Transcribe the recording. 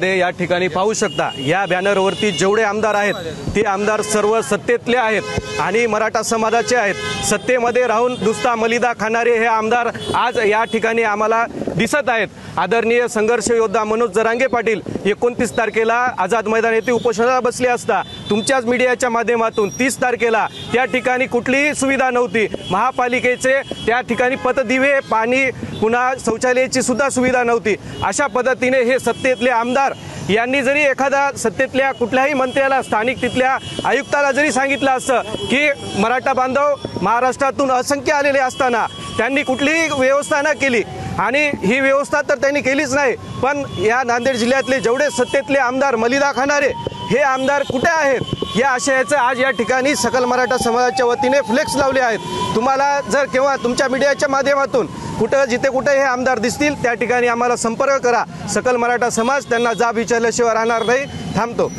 या ठिकाणी पाहू शकता, या बॅनरवरती जेवढे आमदार आहेत ते आमदार सर्व सत्तेतले आहेत आणि मराठा समाजाचे आहेत। सत्तेमध्ये राहून नुसता मलिदा खाणारे हे आमदार आज या ठिकाणी आम्हाला दिसत आहेत। आदरणीय संघर्ष योद्धा मनोज जरांगे पाटील 29 तारखेला आझाद मैदान येथे उपोषणाला बसले असता तुमच्याच मीडियाच्या माध्यमातून 30 तारखेला त्या ठिकाणी कुठलीही सुविधा नव्हती। महापालिकेचे त्या ठिकाणी पतदिवे, पाणी, पुन्हा शौचालयाची सुद्धा सुविधा नव्हती। अशा पद्धतीने हे सत्तेतले आमदार यांनी जरी एखादा सत्तेतल्या कुठल्याही मंत्र्याला, स्थानिक तिथल्या आयुक्ताला जरी सांगितलं असतं की मराठा बांधव महाराष्ट्रातून असंख्य आलेले असताना त्यांनी कुठलीही व्यवस्था न केली आणि ही व्यवस्था तर त्यांनी केलीच नाही, पण या नांदेड जिल्ह्यातले जेवढे सत्तेतले आमदार मलिदा खाणारे हे आमदार कुठे आहेत या आशयाचं आज या ठिकाणी सकल मराठा समाजाच्या वतीने फ्लेक्स लावले आहेत। तुम्हाला जर केव्हा तुमच्या मीडियाच्या माध्यमातून कुठं जिथे कुठे हे आमदार दिसतील त्या ठिकाणी आम्हाला संपर्क करा। सकल मराठा समाज त्यांना जाब विचारल्याशिवाय राहणार नाही। थांबतो।